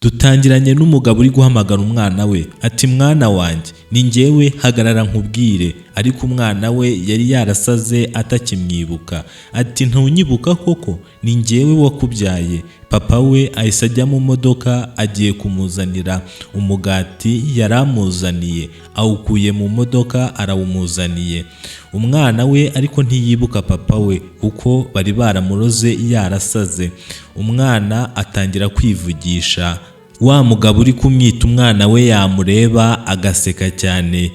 Dutangiranye n'umugabo uri guhamagara umwana we ati mwana wanjye ni njyewe hagarara nkubwire, ariko umwana we yari yarasaze atakimwibuka ati ntunyibuka koko ni njyewe wakubyaye. Papa we ahise ajya mu modoka agiye kumuzanira umugati yaramuzaniye, awukuye mu modoka arawumuzaniye. Umwana we ariko ntiyibuka papa we kuko bari baramuroze yarasaze. Umwana atangira kwivugisha, wa mugabo uri kumwita umwana we yamureba agaseka cyane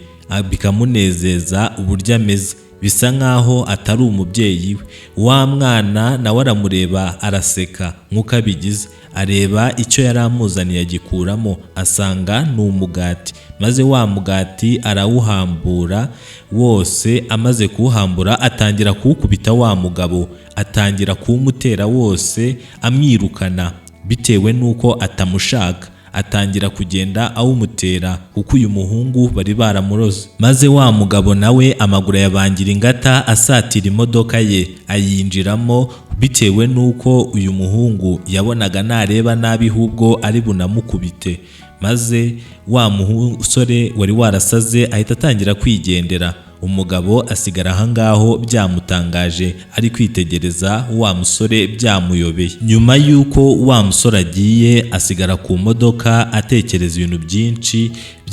bikamunezeza uburyo ameze, bisa nkaho atari umubyeyi we. Wa mwana nawe aramureba araseka nk'uko abigize, areba icyo yari amuzaniye agikuramo asanga ni umugati, maze wa mugati arawuhambura wose. Amaze kuwuhambura atangira kuwukubita wa mugabo, atangira kuwumutera wose amwirukana bitewe n'uko atamushaka. Atangira kugenda awumutera kuko uyu muhungu bari baramuroze. Maze wa mugabo nawe amaguru yabangira ingata asatira imodoka ye ayinjiramo, bitewe n'uko uyu muhungu yabonaga nareba nabi ahubwo ari bunamukubite. Maze wa musore wari warasaze ahita atangira kwigendera. Umugabo asigara ahangaho byamutangaje, ari kwitegereza wa musore byamuyobeye. Nyuma y'uko wa musore agiye asigara ku modoka atekereza ibintu byinshi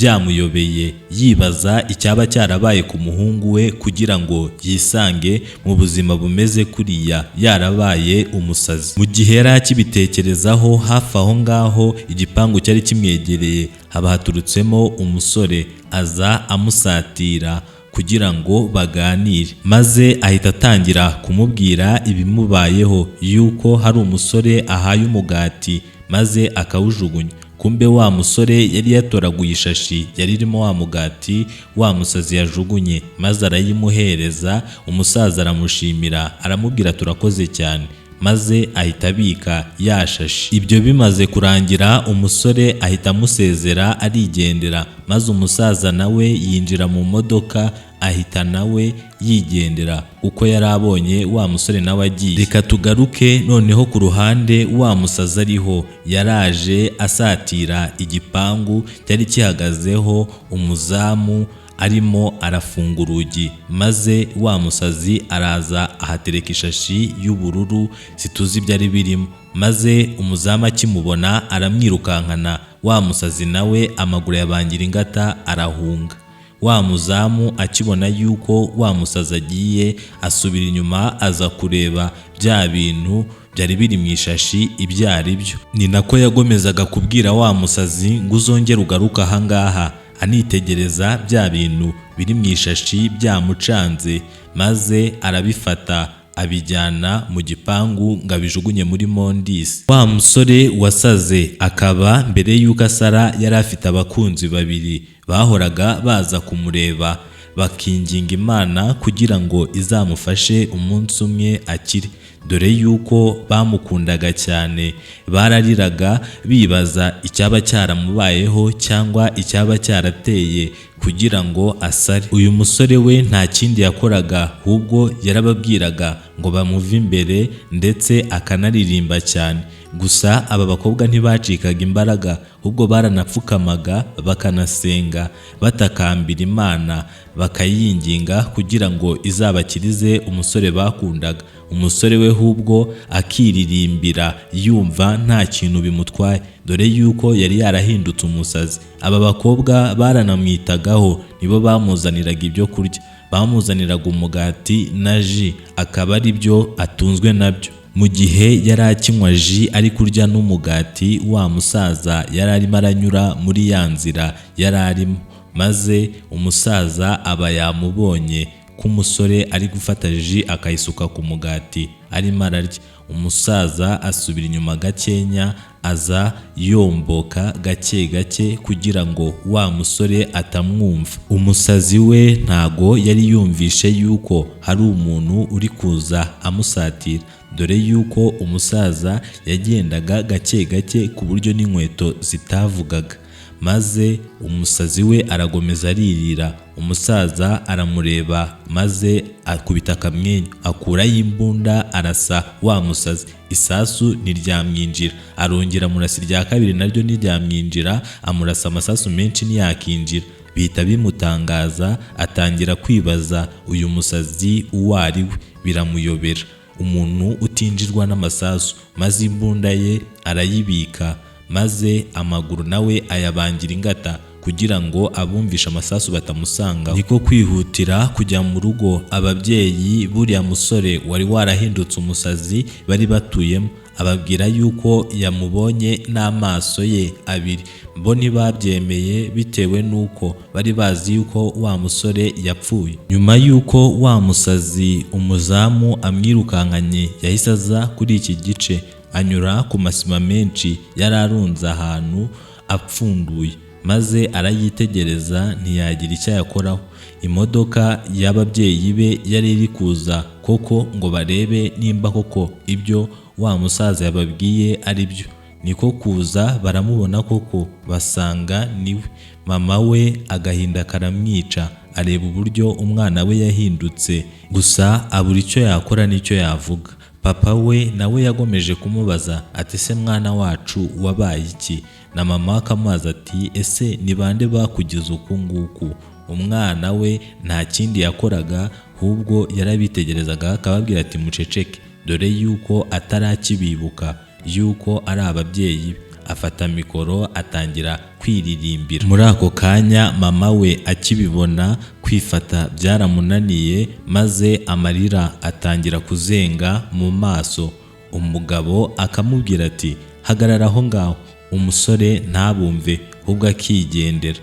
byamuyobeye, yibaza icyaba cyarabaye ku muhungu we kugira ngo yisange mu buzima bumeze kuriya, yarabaye umusazi. Mu gihe yari akibitekerezaho, hafi aho ngaho igipangu cyari kimwegereye haba haturutsemo umusore, aza amusatira kugira ngo baganire. Maze ahita atangira kumubwira ibimubayeho, yuko hari umusore ahaye umugati maze akawujugunya. Kumbe wa musore yari yatoraguye ishashi yari irimo wa mugati wa musazi yajugunye, maze arayimuhereza. Umusaza aramushimira aramubwira turakoze cyane, maze ahita abika yashashi. Ibyo bimaze kurangira umusore ahita amusezera arigendera, maze umusaza nawe yinjira mu modoka ahita nawe yigendera uko yari abonye wa musore nawe agiye. Reka tugaruke noneho ku ruhande wa musazi ariho. Yaraje asatira igipangu cyari gihagazeho umuzamu arimo arafunga urugi, maze wa musazi araza ahatereka ishashi y'ubururu situzi ibyo ari birimo. Maze umuzamu akimubona aramwirukankana, wa musazi nawe amaguru yabangira ingata arahunga. Wa muzamu akibona yuko wa musazi agiye, asubira inyuma aza kureba bya bintu byari biri mu ishashi ibyo ari byo. Ni nako yagomezaga kubwira wa musazi ngo uzongere ugaruka ahangaha, anitegereza bya bintu biri mu ishashi byamucanze. Maze arabifata abijyana mu gipangu ngo abijugunye muri mondisi. Wa musore wasaze akaba mbere y'uko asara yari afite abakunzi babiri bahoraga baza kumureba bakinginga Imana kugira ngo izamufashe umunsi umwe akire, dore yuko bamukundaga cyane. Barariraga bibaza icyaba cyaramubayeho cyangwa icyaba cyarateye kugira ngo asare. Uyu musore we nta kindi yakoraga, ahubwo yarababwiraga ngo bamuve imbere ndetse akanaririmba cyane. Gusa aba bakobwa ntibacikaga imbaraga, ahubwo baranapfukamaga bakanasenga batakambira Imana, bakayinginga kugira ngo izabakirize umusore bakundaga. Umusore we ahubwo akiririmbira yumva nta kintu bimutwaye, dore yuko yari yarahindutse umusazi. Aba bakobwa baranamwitagaho, nibo bamuzaniraga ibyo kurya, bamuzaniraga umugati na ji, akaba ari byo atunzwe nabyo. Mu gihe yari akinywa ji ari kurya n'umugati, wa musaza yari arimo aranyura muri ya nzira yari arimo. Maze umusaza aba yamubonye ko umusore ari gufata ji akayisuka ku mugati arimo ararya. Umusaza asubira inyuma gakenya, aza yomboka gake gake kugira ngo wa musore atamwumva. Umusazi we ntago yari yumvishe yuko hari umuntu uri kuza amusatira, dore yuko umusaza yagendaga gake gake ku buryo n'inkweto zitavugaga. maze umusazi we aragomeza aririra. Umusaza aramureba maze akubita akamwenyu, akuraho imbunda arasa wa musazi. Isasu ntiryamwinjira, arongera amurasa irya kabiri naryo ntiryamwinjira, amurasa amasasu menshi ntiyakinjira. Bihita bimutangaza, atangira kwibaza uyu musazi uwo ari we, biramuyobera. Umuntu utinjirwa n'amasasu, maze imbunda ye arayibika, maze amaguru nawe ayabangira ingata kugira ngo abumvishe amasasu batamusanga. Niko kwihutira kujya mu rugo ababyeyi buriya musore wari warahindutse umusazi bari batuyemo, ababwira yuko yamubonye n'amaso ye abiri. Bo ntibabyemeye bitewe n'uko bari bazi yuko wa musore yapfuye. Nyuma y'uko wa musazi umuzamu amwirukankanye, yahise aza kuri iki gice, anyura ku masima menshi yari arunze ahantu apfunduye, maze arayitegereza ntiyagira icyo yakoraho. Imodoka y'ababyeyi be yari iri kuza koko ngo barebe nimba koko ibyo wa musaza yababwiye ari byo. Niko kuza baramubona koko, basanga niwe. Mama we agahinda karamwica, areba uburyo umwana we yahindutse, gusa abura icyo yakora n'icyo yavuga. Papa we nawe yagomeje kumubaza ati ese mwana wacu wabaye iki? Na mama akamubaza ati ese ni bande bakugize uku nguku? Umwana we nta kindi yakoraga, ahubwo yarabitegerezaga akababwira ati muceceke, dore yuko atarakibibuka yuko ari ababyeyi be. Afata mikoro atangira kwiririmbira. Muri ako kanya mama we akibibona kwifata byaramunaniye, maze amarira atangira kuzenga mu maso. Umugabo akamubwira ati hagarara aho ngaho. Umusore ntabumve, ahubwo akigendera.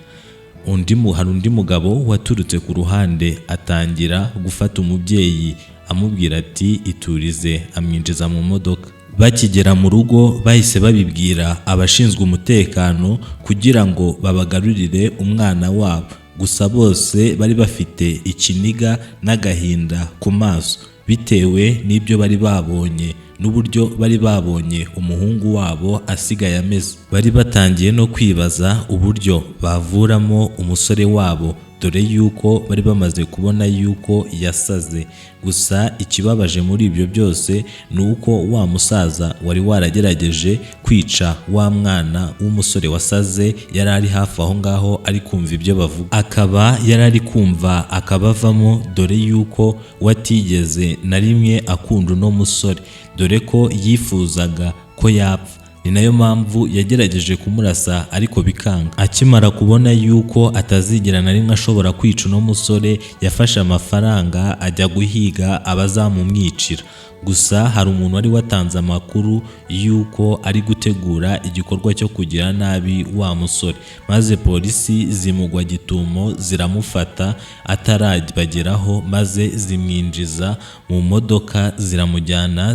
Hari undi mugabo waturutse ku ruhande atangira gufata umubyeyi, amubwira ati iturize, amwinjiza mu modoka. Bakigera mu rugo bahise babibwira abashinzwe umutekano kugira ngo babagarurire umwana wabo, gusa bose bari bafite ikiniga n'agahinda ku maso bitewe n'ibyo bari babonye n'uburyo bari babonye umuhungu wabo asigaye ameze. Bari batangiye no kwibaza uburyo bavuramo umusore wabo, dore yuko bari bamaze kubona yuko yasaze. Gusa ikibabaje muri ibyo byose ni uko wa musaza wari waragerageje kwica wa mwana w'umusore wasaze yari ari hafi aho ngaho ari kumva ibyo bavuga, akaba yari ari kumva akabavamo, dore yuko watigeze na rimwe akunda uno musore, dore ko yifuzaga ko yapfa. Ni nayo mpamvu yagerageje kumurasa ariko bikanga. Akimara kubona yuko atazigera na rimwe ashobora kwica uno musore, yafashe amafaranga ajya guhiga abazamumwicira. Gusa hari umuntu wari watanze amakuru yuko ari gutegura igikorwa cyo kugira nabi wa musore, maze polisi zimugwa gitumo ziramufata atarabageraho, maze zimwinjiza mu modoka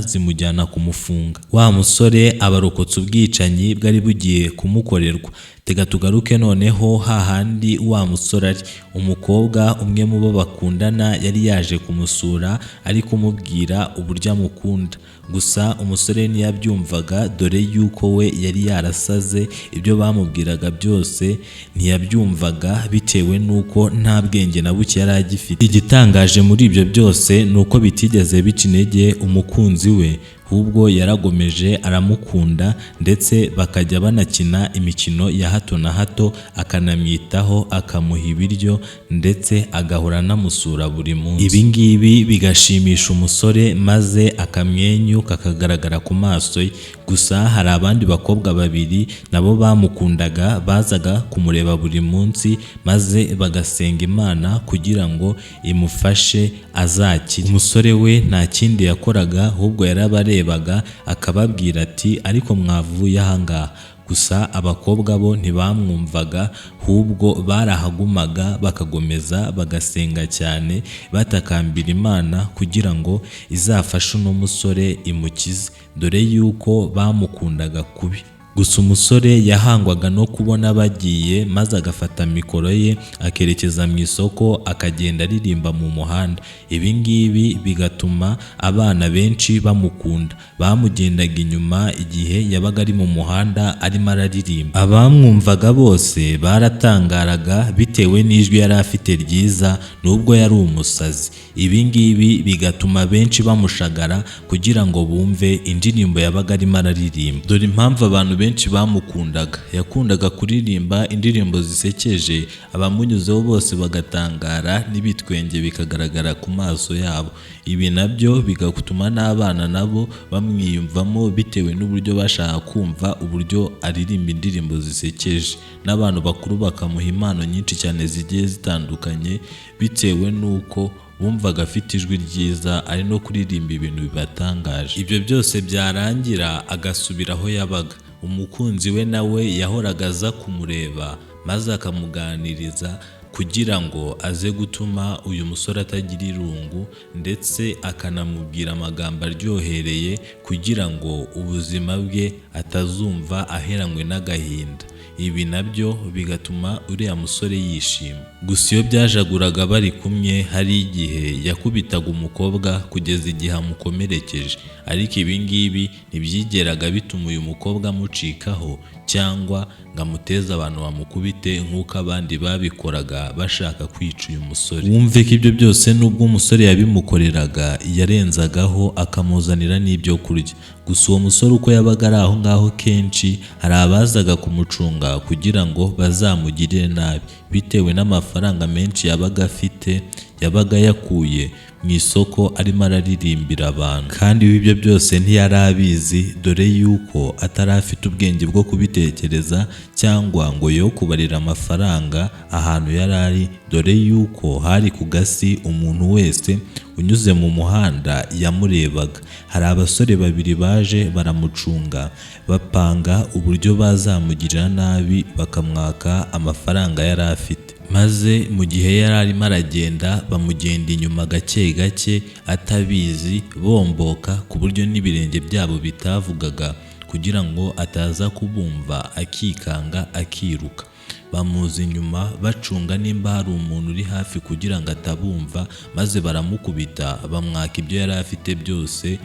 zimujyana kumufunga. Wa musore abarokotse ubwicanyi bwari bugiye kumukorerwa. Tega tugaruke noneho hahandi wa musore ari. Umukobwa umwe mu bo bakundana yari yaje kumusura ari kumubwira uburyo amukunda, gusa umusore ntiyabyumvaga, dore yuko we yari yarasaze. Ibyo bamubwiraga byose ntiyabyumvaga bitewe n'uko nta bwenge na buke yari agifite. Igitangaje muri ibyo byose ni uko bitigeze bica intege umukunzi we, ahubwo yaragomeje aramukunda, ndetse bakajya banakina imikino ya hato na hato, akanamwitaho, akamuha ibiryo, ndetse agahora anamusura buri munsi. Ibi ngibi bigashimisha umusore, maze akamwenyu kakagaragara ku maso ye. Gusa hari abandi bakobwa babiri nabo bamukundaga, bazaga kumureba buri munsi, maze bagasenga Imana kugira ngo imufashe azakire. Umusore we nta kindi yakoraga, ahubwo yarabarebaga akababwira ati ariko mwavuye ahangaha. Gusa abakobwa bo ntibamwumvaga, ahubwo barahagumaga bakagomeza bagasenga cyane, batakambira Imana kugira ngo izafashe uno musore imukize, dore yuko bamukundaga kubi. Gusa umusore yahangwaga no kubona bagiye maze agafata mikoro ye akerekeza mu isoko akagenda aririmba mu muhanda. Ibi ngibi bigatuma abana benshi bamukunda, bamugendaga inyuma igihe yabaga ari mu muhanda arimo araririmba. Abamwumvaga bose baratangaraga bitewe n'ijwi yari afite ryiza nubwo yari umusazi. Ibi ngibi bigatuma benshi bamushagara kugira ngo bumve indirimbo yabaga arimo araririmba. Dore impamvu abantu benshi bamukundaga: yakundaga kuririmba indirimbo zisekeje, abamunyuzeho bose bagatangara n'ibitwenge bikagaragara ku maso yabo. Ibi nabyo bigatuma n'abana nabo bamwiyumvamo bitewe n'uburyo bashaka kumva uburyo aririmba indirimbo zisekeje, n'abantu bakuru bakamuha impano nyinshi cyane zigiye zitandukanye bitewe n'uko bumvaga afite ijwi ryiza ari no kuririmba ibintu bibatangaje. Ibyo byose byarangira agasubira aho yabaga. Umukunzi we nawe yahoraga aza kumureba maze akamuganiriza kugira ngo aze gutuma uyu musore atagira irungu, ndetse akanamubwira amagambo aryohereye kugira ngo ubuzima bwe atazumva aheranywe n'agahinda. Ibi nabyo bigatuma uriya musore yishima. Gusa iyo byajaguraga bari kumwe, hari igihe yakubitaga umukobwa kugeza igihe amukomerekeje, ariko ibi ngibi ntibyigeraga bituma uyu mukobwa amucikaho cyangwa ngo amuteze abantu bamukubite nk'uko abandi babikoraga bashaka kwica uyu musore. Wumve ko ibyo byose nubwo umusore yabimukoreraga yarenzagaho akamuzanira n'ibyo kurya. Gusa uwo musore uko yabaga ari aho ngaho kenshi hari abazaga kumucunga kugira ngo bazamugirire nabi bitewe n'amafaranga menshi yabaga afite, yabaga yakuye mu isoko arimo araririmbira abantu. Kandi ibyo byose ntiyari abizi, dore yuko atari afite ubwenge bwo kubitekereza cyangwa ngo yo kubarira amafaranga ahantu yari ari, dore yuko hari ku gasi umuntu wese unyuze mu muhanda yamurebaga. Hari abasore babiri baje baramucunga, bapanga uburyo bazamugirira nabi bakamwaka amafaranga yari afite. Maze mu gihe yari arimo aragenda bamugenda inyuma gake gake atabizi, bomboka ku buryo n'ibirenge byabo bitavugaga kugira ngo ataza kubumva akikanga akiruka. Bamuzi inyuma bacunga nimba hari umuntu uri hafi kugira ngo atabumva, maze baramukubita bamwaka ibyo yari afite byose,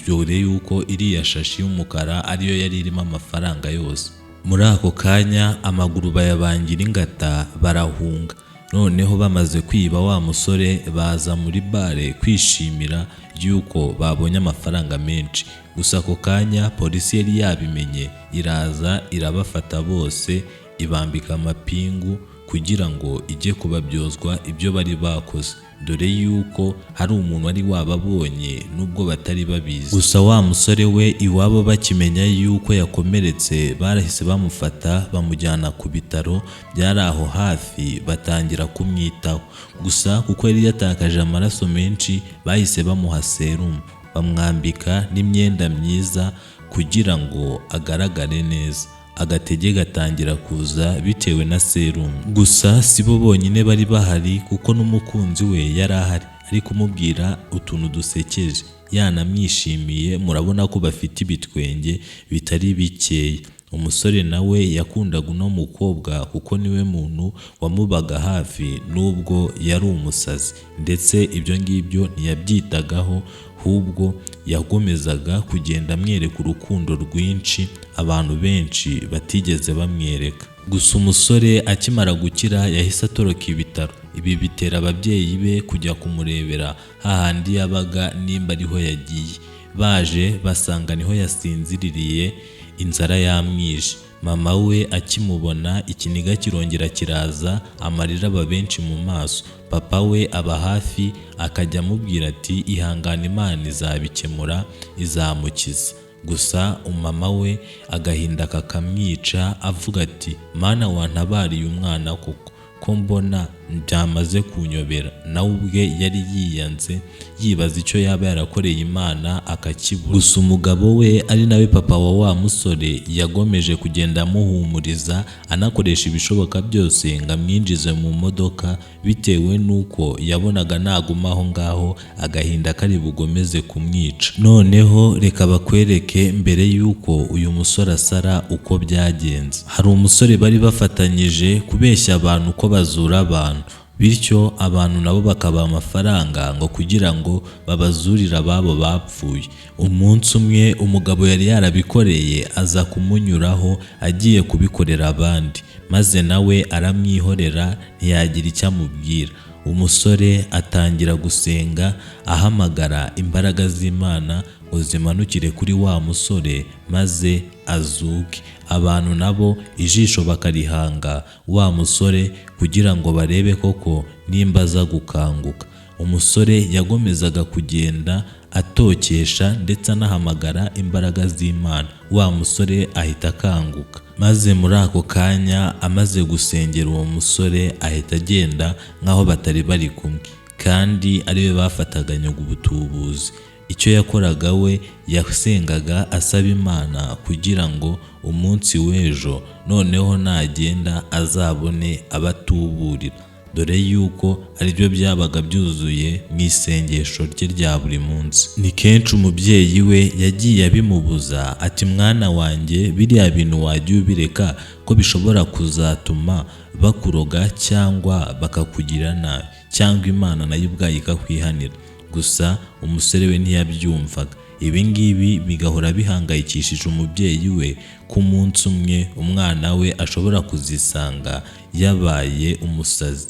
dore yuko iriya shashi y'umukara ariyo yari irimo amafaranga yose. Muri ako kanya amaguru bayabangira ingata barahunga. Noneho bamaze kwiba wa musore baza muri bare kwishimira yuko babonye amafaranga menshi. Gusa ako kanya polisi yari yabimenye, iraza irabafata bose ibambika amapingu kugira ngo ijye kubabyozwa ibyo bari bakoze, dore yuko hari umuntu wari wababonye nubwo batari babizi. Gusa wa musore we iwabo bakimenya yuko yakomeretse barahise bamufata bamujyana ku bitaro byari aho hafi, batangira kumwitaho. Gusa kuko yari yatakaje amaraso menshi bahise bamuha serumu, bamwambika n'imyenda myiza kugira ngo agaragare neza. Agatege gatangira kuza bitewe na serumu. Gusa si bo bonyine bari bahari kuko n'umukunzi we yari ahari ari kumubwira utuntu dusekeje, yanamwishimiye. Murabona ko bafite ibitwenge bitari bikeya. Umusore nawe yakundaga uno mukobwa kuko niwe muntu wamubaga hafi nubwo yari umusazi, ndetse ibyo ngibyo ntiyabyitagaho, ahubwo yagomezaga kugenda amwereka urukundo rwinshi abantu benshi batigeze bamwereka. Gusa umusore akimara gukira yahise atoroka ibitaro. Ibi bitera ababyeyi be kujya kumurebera hahandi yabaga nimba ariho yagiye. Baje basanga niho yasinziririye, inzara yamwishe. Mama we akimubona ikiniga kirongera kiraza, amarira aba benshi mu maso. Papa we aba hafi akajya amubwira ati ihangane Imana izabikemura izamukiza. Gusa umama we agahinda kakamwica avuga ati Mana wantabariye umwana koko, ko mbona byamaze kunyobera. Nawe ubwe yari yiyanze yibaza icyo yaba yarakoreye Imana akakibura. Gusa umugabo we ari nawe papa wa musore yagomeje kugenda amuhumuriza, anakoresha ibishoboka byose ngo amwinjize mu modoka, bitewe n'uko yabonaga naguma aho ngaho agahinda kari bugomeze kumwica. Noneho reka bakwereke mbere y'uko uyu musore asara uko byagenze. Hari umusore bari bafatanyije kubeshya abantu ko bazura abantu, bityo abantu nabo bakabaha amafaranga ngo kugira ngo babazurire ababo bapfuye. Umunsi umwe umugabo yari yarabikoreye aza kumunyuraho agiye kubikorera abandi, maze nawe aramwihorera ntiyagira icyo amubwira. Umusore atangira gusenga ahamagara imbaraga z'Imana ngo zimanukire kuri wa musore maze azuke. Abantu nabo ijisho bakarihanga wa musore kugira ngo barebe koko nimba aza gukanguka. Umusore yagomezaga kugenda atokesha ndetse anahamagara imbaraga z'Imana. Wa musore ahita akanguka, maze muri ako kanya amaze gusengera uwo musore ahita agenda nk'aho batari bari kumwe, kandi ariwe bafataganya ubutubuzi. Icyo yakoraga we yasengaga asaba Imana kugira ngo umunsi w'ejo noneho nagenda azabone abatuburira, dore yuko aribyo byabaga byuzuye mu isengesho rye rya buri munsi. Ni kenshi umubyeyi we yagiye abimubuza ati, mwana wanjye biriya bintu wajya ubireka ko bishobora kuzatuma bakuroga cyangwa bakakugira nabi, cyangwa Imana nayo ubwayo ikakwihanira. Gusa umusore we ntiyabyumvaga. Ibi ngibi bigahora bihangayikishije umubyeyi we ko umunsi umwe umwana we ashobora kuzisanga yabaye umusazi.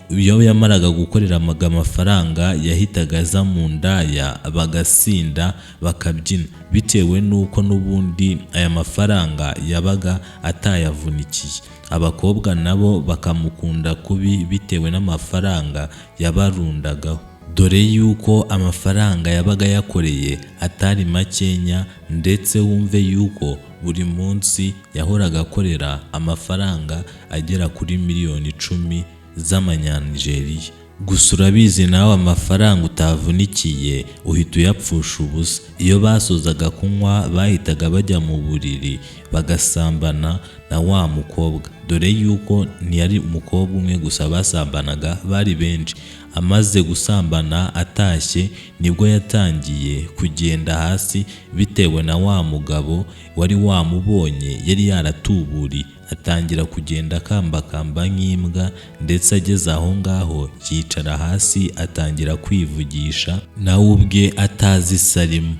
Iyo yamaraga gukorera amafaranga yahitaga aza mu ndaya bagasinda bakabyina, bitewe n'uko n'ubundi aya mafaranga yabaga atayavunikiye. Abakobwa nabo bakamukunda kubi bitewe n'amafaranga yabarundagaho, dore yuko amafaranga yabaga yakoreye atari makenya, ndetse wumve yuko buri munsi yahoraga akorera amafaranga agera kuri miliyoni 10 z'amanyanigeriya. Gusa urabizi nawe amafaranga utavunikiye uhita uyapfusha ubusa. Iyo basozaga kunywa bahitaga bajya mu buriri bagasambana na wa mukobwa, dore yuko ntiyari umukobwa umwe gusa basambanaga, bari benshi. Amaze gusambana atashye nibwo yatangiye kugenda hasi, bitewe na wa mugabo wari wamubonye yari yaratuburiye. Atangira kugenda kambakamba nk'imbwa, ndetse ageze aho ngaho yicara hasi atangira kwivugisha nawe ubwe atazi isarimo.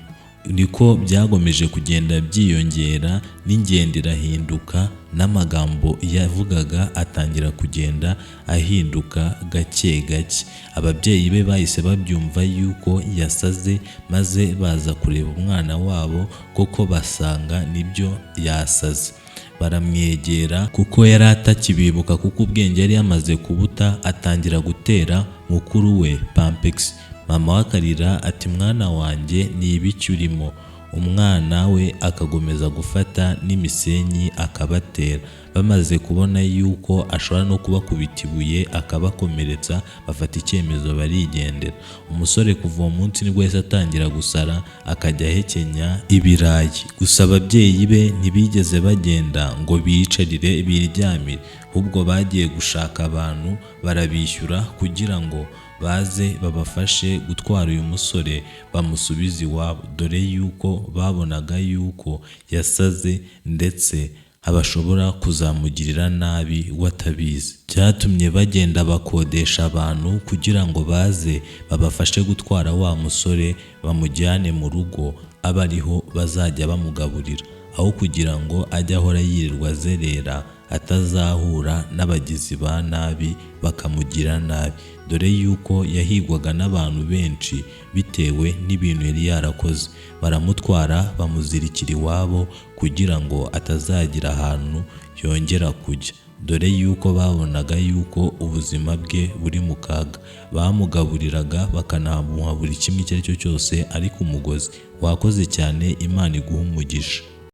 Niko byagomeje kugenda byiyongera, n'ingendo irahinduka, n'amagambo yavugaga atangira kugenda ahinduka gake gake. Ababyeyi be bahise babyumva yuko yasaze, maze baza kureba umwana wabo koko basanga nibyo yasaze. Baramwegera kuko yari atakibibuka, kuko ubwenge yari yamaze kubuta. Atangira gutera mukuru we pampegisi. Mama we akarira ati, mwana wanjye ni ibiki urimo? Umwana we akagomeza gufata n'imisenyi akabatera. Bamaze kubona yuko ashobora no kubakubita ibuye akabakomeretsa, bafata icyemezo barigendera. Umusore kuva uwo munsi nibwo yahise atangira gusara, akajya ahekenya ibirayi. Gusa ababyeyi be ntibigeze bagenda ngo biyicarire biryamire, ahubwo bagiye gushaka abantu barabishyura kugira ngo baze babafashe gutwara uyu musore bamusubize iwabo, dore yuko babonaga yuko yasaze ndetse abashobora kuzamugirira nabi watabizi. Byatumye bagenda bakodesha abantu kugira ngo baze babafashe gutwara wa musore bamujyane mu rugo, abe ariho bazajya bamugaburira, aho kugira ngo ajye ahora yirirwa azerera atazahura n'abagizi ba nabi bakamugira nabi, dore yuko yahigwaga n'abantu benshi bitewe n'ibintu yari yarakoze. Baramutwara bamuzirikira iwabo kugira ngo atazagira ahantu yongera kujya, dore yuko babonaga yuko ubuzima bwe buri mu kaga. Bamugaburiraga bakanamuha buri kimwe icyo ari cyo cyose, ariko umugozi. Wakoze cyane, Imana iguha umugisha.